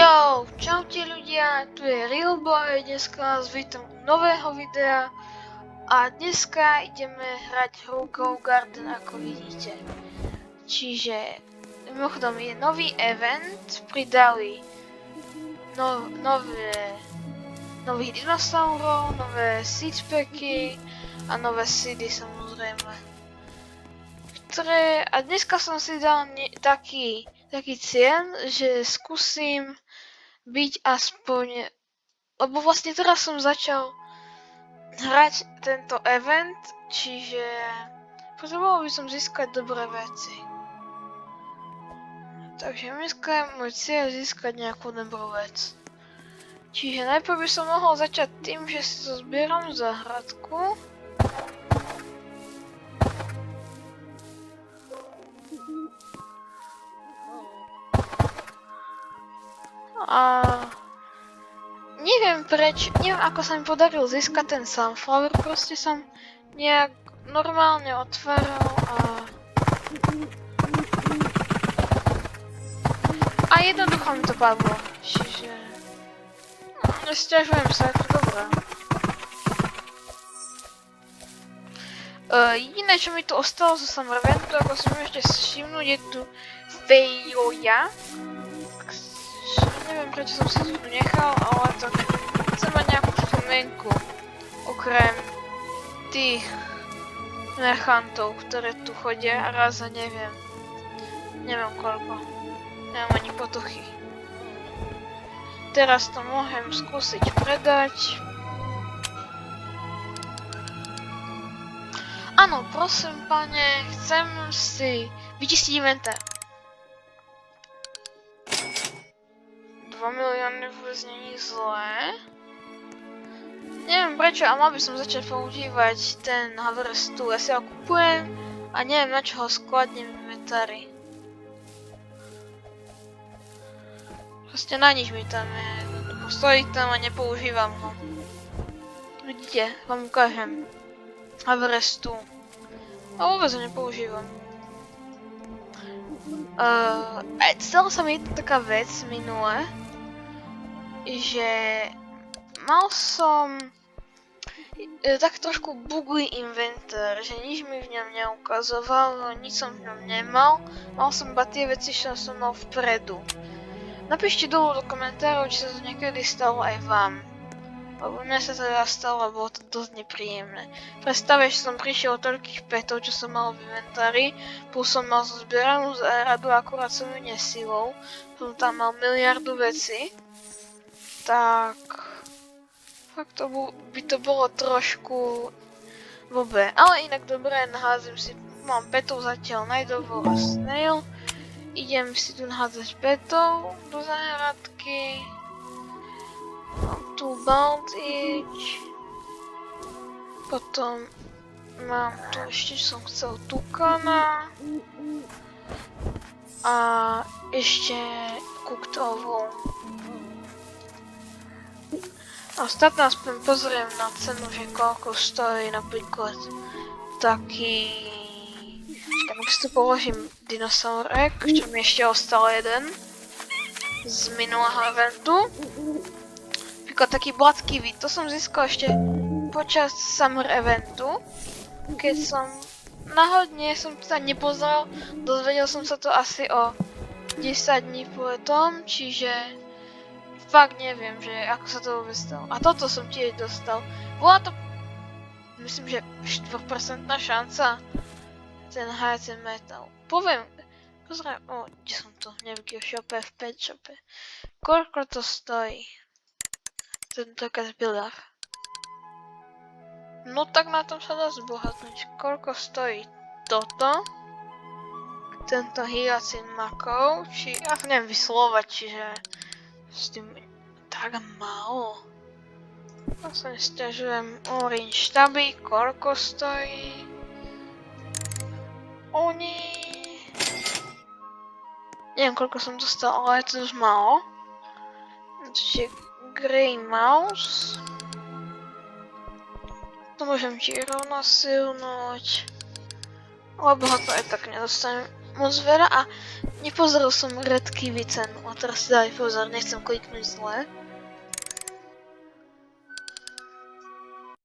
Jo, čaute ľudia, tu je Realboy, dneska vás vítam u nového videa a dneska ideme hrať hru Go Garden, ako vidíte. Čiže, mimochodom je nový event, pridali nových dinosaurov, nové seedpacky a nové seedy samozrejme. A dneska som si dal taký cieľ, že skúsim byť aspoň, lebo vlastne teraz som začal hrať tento event, čiže potreboval by som získať dobré veci. Takže dneska je môj cieľ získať nejakú dobrú vec. Čiže najprv by som mohol začať tým, že si to zbieram záhradku. A neviem ako sa mi podarilo získať ten sunflower, proste som nejak normálne otváral a jednoducho mi to padlo, čiže nesťažujem sa, je to dobré. Jediné, čo mi tu ostalo zo Summer Eventu, ako si môžete všimnúť, je tu Fejoja. Neviem, prečo som si tu nechal, ale tak chcem mať nejakú spomienku, okrem tých merchantov, ktoré tu chodia raz a neviem koľko, nemám ani potuchy. Teraz to môžem skúsiť predať. Áno, prosím pane, chcem si vyčistiť inventár. 2 milióny vôbec není zlé. Neviem prečo, ale mal by som začať používať ten Harvest Tool. Ja si ho kupujem a neviem na čo ho skladnem v inventári. Proste na nič mi tam je. Stojí tam a nepoužívam ho. Vidíte, vám ukážem. Harvest Tool. A vôbec ho nepoužívam. Stala sa mi taká vec minule, že mal som tak trošku bugly inventár, že nič mi v ňom neukazovalo, nič som v ňom nemal, mal som iba tie veci, čo som mal vpredu. Napíšte dolu do komentárov, či sa to niekedy stalo aj vám. Lebo mne sa to teda stalo a bolo to dosť nepríjemné. Predstave, že som prišiel o toľkých petov, čo som mal v inventári, plus som mal zozbieranú záhradu, akurát som ju nesilou, som tam mal miliardu vecí. Tak fakt by to bolo trošku blbé, ale inak dobré, nahádzam si, mám petov zatiaľ Nidovo a Snail, idem si tu nahádzať petov do záhradky, mám tu Balditch, potom mám tu ešte, čo som chcel, Tukana a ešte Cooked-ovú. A ostatná aspoň pozriem na cenu, že koľko stojí napríklad taký... Tak si tu položím Dinosaur Egg, čo mi ešte ostal jeden z minulého eventu. Napríklad taký Blood Kiwi, to som získal ešte počas Summer Eventu, keď som náhodne som to tam nepozeral, dozvedel som sa to asi o 10 dní potom, čiže fakt neviem, že ako sa to vôbec stalo. A toto som tiež dostal. Bola to, myslím, že 4% šanca ten HC Metal. Poviem, pozriem, kde som to, neviem, v shope, v pet shope. Koľko to stojí? Tento Caterpillar. No tak na tom sa dá zbohatnúť. Koľko stojí toto? Tento Hyacinth Makov, či, ja neviem vyslovať, čiže s tým tak málo. Ja sa nesťažujem. Orange štaby, koľko stojí? Nie. Neviem koľko som dostal, ale je to už málo. Čiže Grey Mouse. To môžem ti rovno silnúť. Lebo ho to aj tak nedostanem. moc veľa a nepozrel som Red Kiwi cenu. A teraz si daj pozor, nechcem kliknúť zle.